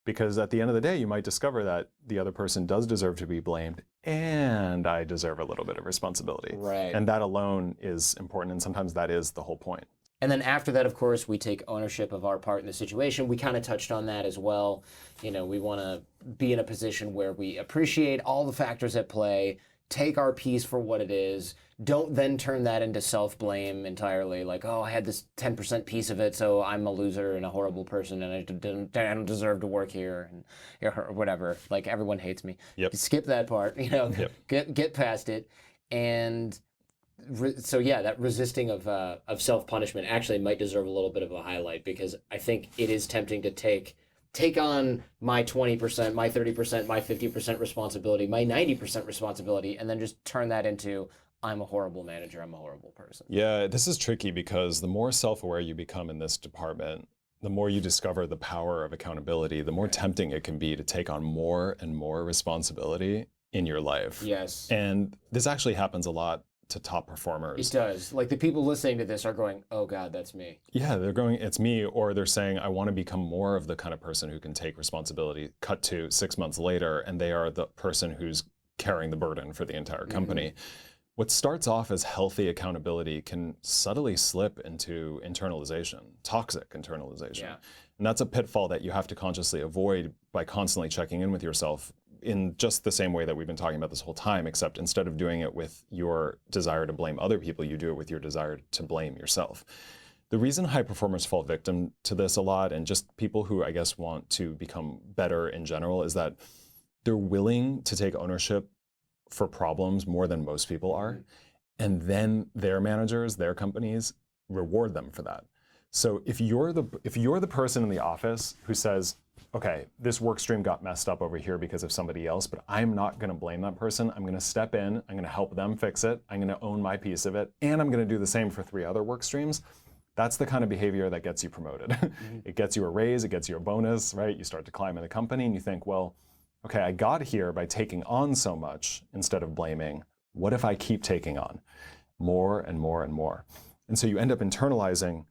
Because at the end of the day, you might discover that the other person does deserve to be blamed, and I deserve a little bit of responsibility.
Right.
And that alone is important, and sometimes that is the whole point.
And then after that, of course, we take ownership of our part in the situation. We kind of touched on that as well. We want to be in a position where we appreciate all the factors at play, take our piece for what it is, don't then turn that into self-blame entirely, like, oh, I had this 10% piece of it, so I'm a loser and a horrible person, and I don't deserve to work here, and or whatever. Like, everyone hates me. Skip that part, get past it. And so yeah, that resisting of self-punishment actually might deserve a little bit of a highlight, because I think it is tempting to take on my 20%, my 30%, my 50% responsibility, my 90% responsibility, and then just turn that into, I'm a horrible manager, I'm a horrible person.
Yeah, this is tricky, because the more self-aware you become in this department, the more you discover the power of accountability, the more tempting it can be to take on more and more responsibility in your life.
Yes.
And this actually happens a lot to top performers.
It does. Like, the people listening to this are going, oh God, that's me.
Yeah, they're going, it's me, or they're saying, I want to become more of the kind of person who can take responsibility. Cut to 6 months later, and they are the person who's carrying the burden for the entire company. What starts off as healthy accountability can subtly slip into internalization, toxic internalization.
Yeah.
And that's a pitfall that you have to consciously avoid by constantly checking in with yourself, in just the same way that we've been talking about this whole time, except instead of doing it with your desire to blame other people, you do it with your desire to blame yourself. The reason high performers fall victim to this a lot, and just people who I guess want to become better in general, is that they're willing to take ownership for problems more than most people are. And then their managers, their companies reward them for that. So if you're the person in the office who says, okay, this work stream got messed up over here because of somebody else, but I'm not going to blame that person. I'm going to step in, I'm going to help them fix it, I'm going to own my piece of it, and I'm going to do the same for 3 other work streams. That's the kind of behavior that gets you promoted. It gets you a raise, it gets you a bonus, right? You start to climb in the company and you think, well, okay, I got here by taking on so much instead of blaming. What if I keep taking on more and more and more? And so you end up internalizing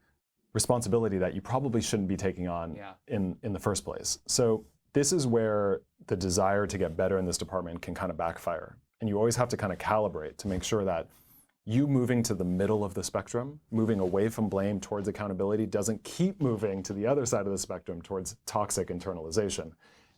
responsibility that you probably shouldn't be taking on in the first place. So this is where the desire to get better in this department can kind of backfire. And you always have to kind of calibrate to make sure that you moving to the middle of the spectrum, moving away from blame towards accountability, doesn't keep moving to the other side of the spectrum towards toxic internalization.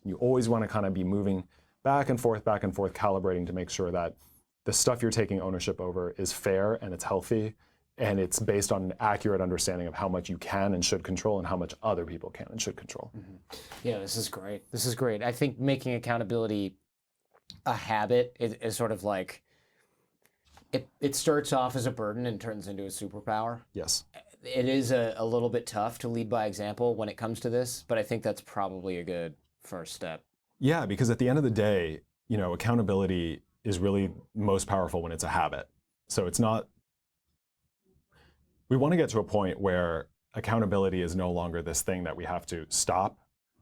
You always want to kind of be moving back and forth, calibrating to make sure that the stuff you're taking ownership over is fair and it's healthy, and it's based on an accurate understanding of how much you can and should control and how much other people can and should control.
Yeah, this is great. This is great. I think making accountability a habit is sort of like, it starts off as a burden and turns into a superpower.
Yes.
It is a little bit tough to lead by example when it comes to this, but I think that's probably a good first step.
Yeah, because at the end of the day, accountability is really most powerful when it's a habit. So it's not we want to get to a point where accountability is no longer this thing that we have to stop,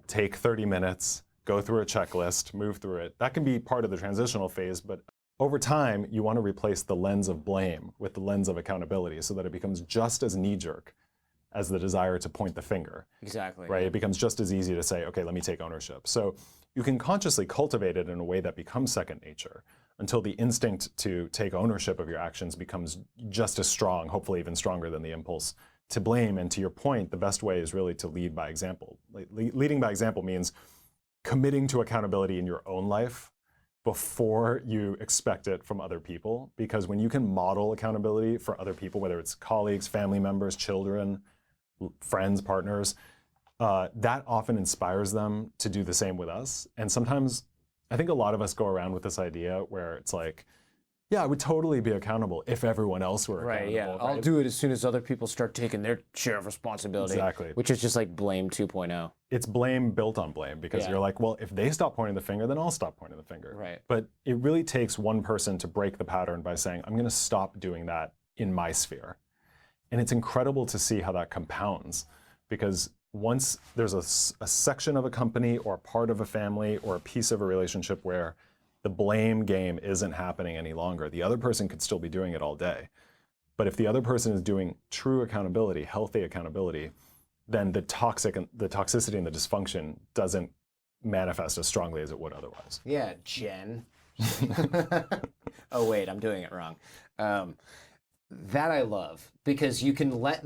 take 30 minutes, go through a checklist, move through it. That can be part of the transitional phase, but over time, you want to replace the lens of blame with the lens of accountability so that it becomes just as knee-jerk as the desire to point the finger.
Exactly.
Right? It becomes just as easy to say, okay, let me take ownership. So you can consciously cultivate it in a way that becomes second nature until the instinct to take ownership of your actions becomes just as strong, hopefully even stronger than the impulse to blame. And to your point, the best way is really to lead by example. Leading by example means committing to accountability in your own life before you expect it from other people. Because when you can model accountability for other people, whether it's colleagues, family members, children, friends, partners, that often inspires them to do the same with us. And sometimes I think a lot of us go around with this idea where it's like, yeah, I would totally be accountable if everyone else were accountable.
Right, yeah. I'll do it as soon as other people start taking their share of responsibility.
Exactly.
Which is just like blame 2.0.
It's blame built on blame because you're like, well, if they stop pointing the finger, then I'll stop pointing the finger.
Right.
But it really takes one person to break the pattern by saying, I'm going to stop doing that in my sphere. And it's incredible to see how that compounds because once there's a section of a company or a part of a family or a piece of a relationship where the blame game isn't happening any longer, the other person could still be doing it all day. But if the other person is doing true accountability, healthy accountability, then the toxicity and the dysfunction doesn't manifest as strongly as it would otherwise.
Yeah, Jen. Oh, wait, I'm doing it wrong. That I love because you can let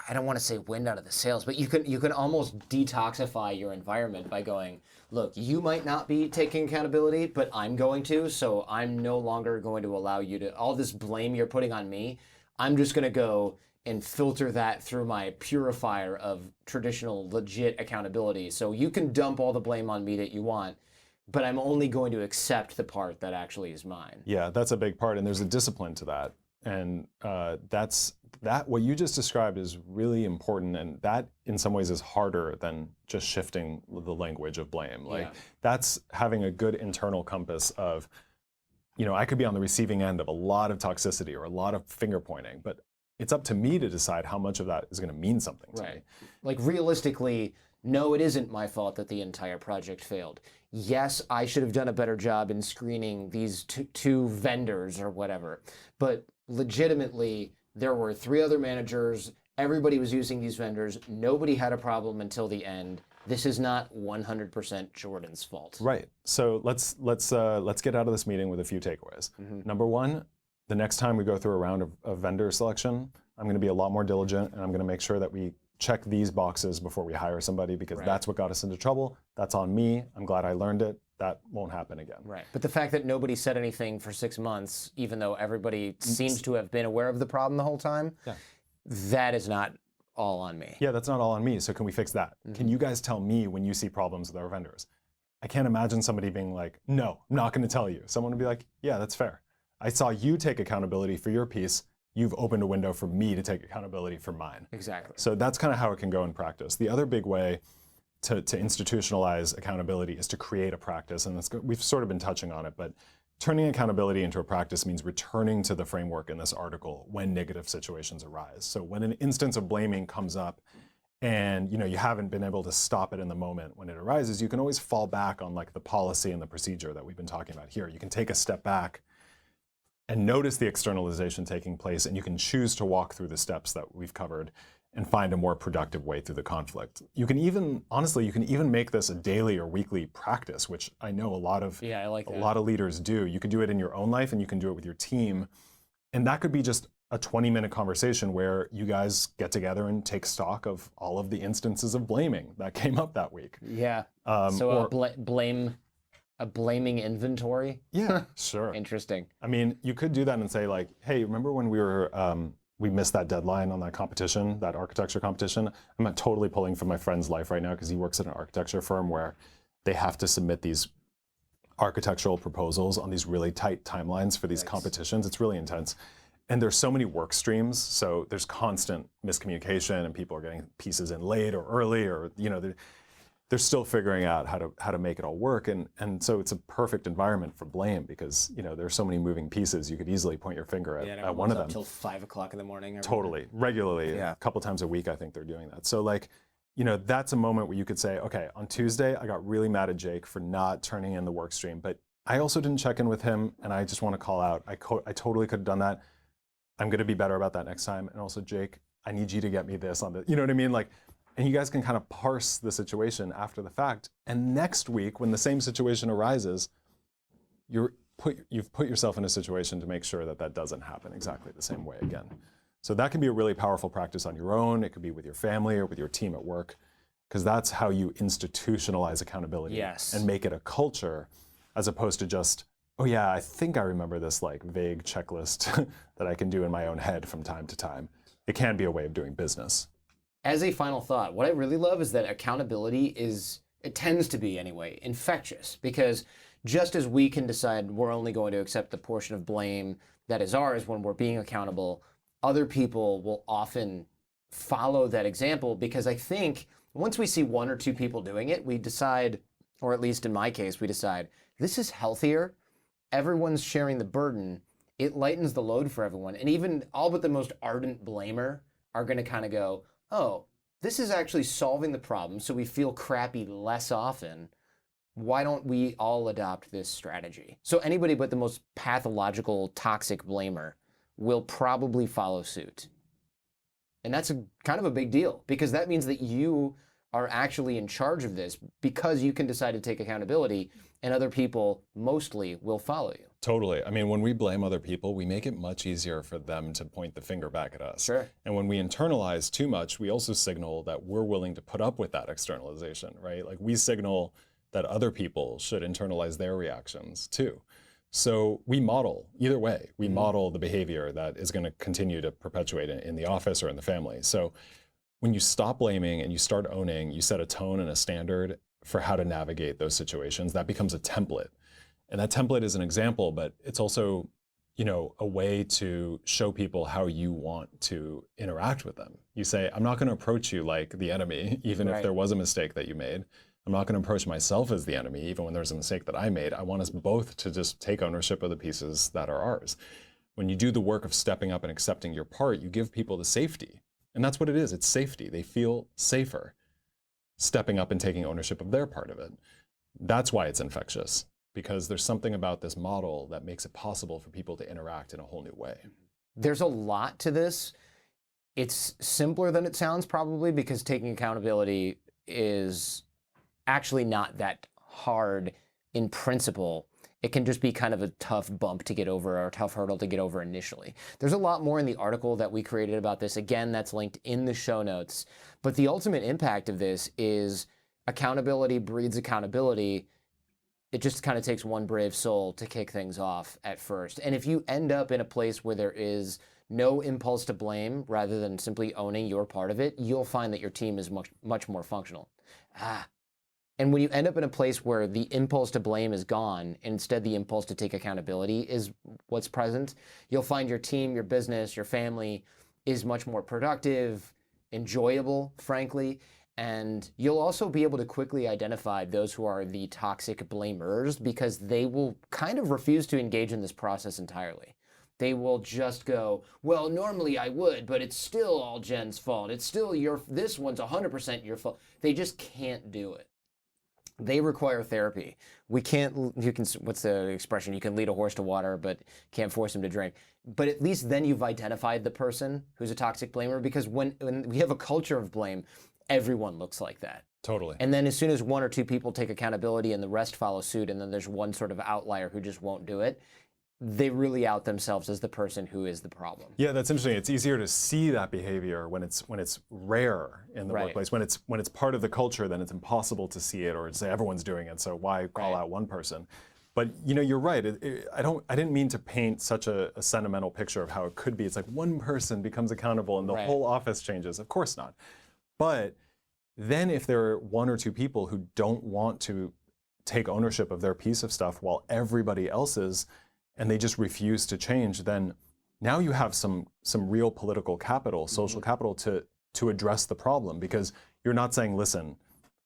I don't want to say wind out of the sails, but you can almost detoxify your environment by going, look, you might not be taking accountability, but I'm going to, so I'm no longer going to allow you to, all this blame you're putting on me, I'm just going to go and filter that through my purifier of traditional legit accountability. So you can dump all the blame on me that you want, but I'm only going to accept the part that actually is mine.
Yeah, that's a big part, and there's a discipline to that. And what you just described is really important, and that in some ways is harder than just shifting the language of blame. That's having a good internal compass of, I could be on the receiving end of a lot of toxicity or a lot of finger pointing, but it's up to me to decide how much of that is going to mean something to me.
Like realistically, no, it isn't my fault that the entire project failed. Yes, I should have done a better job in screening these two vendors or whatever, but legitimately, there were 3 other managers. Everybody was using these vendors. Nobody had a problem until the end. This is not 100% Jordan's fault.
Right. So let's get out of this meeting with a few takeaways. Number 1, the next time we go through a round of vendor selection, I'm going to be a lot more diligent, and I'm going to make sure that we check these boxes before we hire somebody because that's what got us into trouble. That's on me. I'm glad I learned it. That won't happen again.
Right. But the fact that nobody said anything for 6 months, even though everybody seems to have been aware of the problem the whole time, that is not all on me.
Yeah, that's not all on me. So can we fix that? Can you guys tell me when you see problems with our vendors? I can't imagine somebody being like, no, I'm not going to tell you. Someone would be like, yeah, that's fair. I saw you take accountability for your piece. You've opened a window for me to take accountability for mine.
Exactly.
So that's kind of how it can go in practice. The other big way to institutionalize accountability is to create a practice, and we've sort of been touching on it, but turning accountability into a practice means returning to the framework in this article when negative situations arise. So when an instance of blaming comes up and you haven't been able to stop it in the moment when it arises, you can always fall back on like the policy and the procedure that we've been talking about here. You can take a step back and notice the externalization taking place, and you can choose to walk through the steps that we've covered and find a more productive way through the conflict. You can even, honestly, make this a daily or weekly practice, which I know a lot of leaders do. You can do it in your own life and you can do it with your team. And that could be just a 20-minute conversation where you guys get together and take stock of all of the instances of blaming that came up that week.
Yeah, so a blaming inventory?
Yeah, sure.
Interesting.
I mean, you could do that and say like, hey, remember when we missed that deadline on that competition, that architecture competition? I'm not totally pulling from my friend's life right now because he works at an architecture firm where they have to submit these architectural proposals on these really tight timelines for these competitions. It's really intense. And there's so many work streams, so there's constant miscommunication and people are getting pieces in late or early, or they're still figuring out how to make it all work. And so it's a perfect environment for blame because, you know, there's so many moving pieces. You could easily point your finger at one of them.
Until 5 o'clock in the morning.
Totally, regularly, a couple times a week, I think they're doing that. So like, you know, that's a moment where you could say, okay, on Tuesday, I got really mad at Jake for not turning in the work stream, but I also didn't check in with him, and I just want to call out, I totally could have done that. I'm going to be better about that next time. And also, Jake, I need you to get me this on the, you know what I mean? Like, and you guys can kind of parse the situation after the fact. And next week, when the same situation arises, you've put yourself in a situation to make sure that that doesn't happen exactly the same way again. So that can be a really powerful practice on your own. It could be with your family or with your team at work, because that's how you institutionalize accountability and make it a culture, as opposed to just, oh yeah, I think I remember this like vague checklist that I can do in my own head from time to time. It can be a way of doing business.
As a final thought, what I really love is that accountability it tends to be anyway, infectious, because just as we can decide we're only going to accept the portion of blame that is ours when we're being accountable, other people will often follow that example, because I think once we see 1 or 2 people doing it, we decide, or at least in my case, we decide, this is healthier. Everyone's sharing the burden. It lightens the load for everyone. And even all but the most ardent blamer are going to kind of go, oh, this is actually solving the problem, so we feel crappy less often. Why don't we all adopt this strategy? So anybody but the most pathological, toxic blamer will probably follow suit. And that's kind of a big deal, because that means that you are actually in charge of this because you can decide to take accountability, and other people mostly will follow you.
Totally. I mean, when we blame other people, we make it much easier for them to point the finger back at us.
Sure.
And when we internalize too much, we also signal that we're willing to put up with that externalization, right? Like we signal that other people should internalize their reactions too. So we model, either way, we model the behavior that is going to continue to perpetuate in the office or in the family. So when you stop blaming and you start owning, you set a tone and a standard for how to navigate those situations. That becomes a template. And that template is an example, but it's also, you know, a way to show people how you want to interact with them. You say, I'm not going to approach you like the enemy, even if there was a mistake that you made. I'm not going to approach myself as the enemy, even when there's a mistake that I made. I want us both to just take ownership of the pieces that are ours. When you do the work of stepping up and accepting your part, you give people the safety. And that's what it is. It's safety. They feel safer stepping up and taking ownership of their part of it. That's why it's infectious, because there's something about this model that makes it possible for people to interact in a whole new way.
There's a lot to this. It's simpler than it sounds, probably, because taking accountability is actually not that hard in principle. It can just be kind of a tough bump to get over, or a tough hurdle to get over initially. There's a lot more in the article that we created about this. Again, that's linked in the show notes. But the ultimate impact of this is accountability breeds accountability. It just kind of takes one brave soul to kick things off at first. And if you end up in a place where there is no impulse to blame, rather than simply owning your part of it, you'll find that your team is much more functional. And when you end up in a place where the impulse to blame is gone, and instead the impulse to take accountability is what's present, you'll find your team, your business, your family is much more productive, enjoyable, frankly, and you'll also be able to quickly identify those who are the toxic blamers, because they will kind of refuse to engage in this process entirely. They will just go, well, normally I would, but it's still all Jen's fault. It's still this one's 100% your fault. They just can't do it. They require therapy. What's the expression? You can lead a horse to water, but can't force him to drink. But at least then you've identified the person who's a toxic blamer, because when we have a culture of blame, everyone looks like that.
Totally.
And then as soon as 1 or 2 people take accountability and the rest follow suit, and then there's one sort of outlier who just won't do it, they really out themselves as the person who is the problem.
Yeah, that's interesting. It's easier to see that behavior when it's rare in the workplace. When it's part of the culture, then it's impossible to see it or say everyone's doing it, so why call out one person? But you know, you're right. I didn't mean to paint such a sentimental picture of how it could be. It's like one person becomes accountable and the whole office changes. Of course not. But then if there are 1 or 2 people who don't want to take ownership of their piece of stuff while everybody else is, and they just refuse to change, then now you have some real political capital, social capital to address the problem, because you're not saying, listen,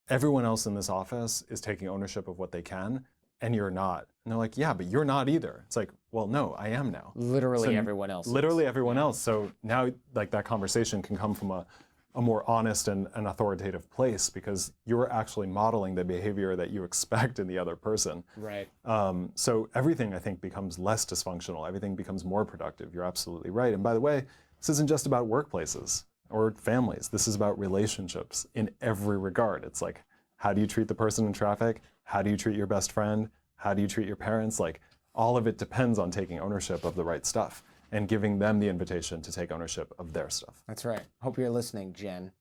everyone else in this office is taking ownership of what they can, and you're not. And they're like, yeah, but you're not either. It's like, well, no, I am now.
Literally everyone else.
Literally everyone else. So now, like, that conversation can come from a more honest and authoritative place, because you're actually modeling the behavior that you expect in the other person.
Right.
So everything, I think, becomes less dysfunctional. Everything becomes more productive. You're absolutely right. And by the way, this isn't just about workplaces or families. This is about relationships in every regard. It's like, how do you treat the person in traffic? How do you treat your best friend? How do you treat your parents? Like, all of it depends on taking ownership of the right stuff and giving them the invitation to take ownership of their stuff.
That's right. Hope you're listening, Jen.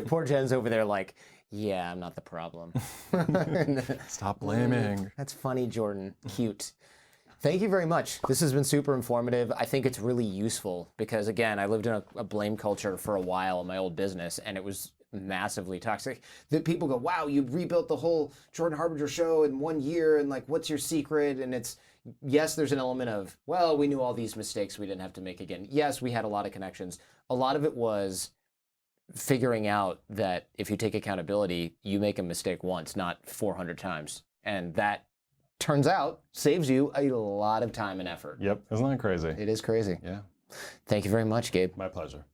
Poor Jen's over there like, yeah, I'm not the problem.
Stop blaming.
That's funny, Jordan. Cute. Thank you very much. This has been super informative. I think it's really useful because, again, I lived in a blame culture for a while in my old business, and it was massively toxic. That people go, wow, you rebuilt the whole Jordan Harbinger show in 1 year, and like, what's your secret? And it's, yes, there's an element of, well, we knew all these mistakes we didn't have to make again. Yes, we had a lot of connections. A lot of it was figuring out that if you take accountability, you make a mistake once, not 400 times. And that, turns out, saves you a lot of time and effort.
Yep, isn't that crazy?
It is crazy.
Yeah.
Thank you very much, Gabe.
My pleasure.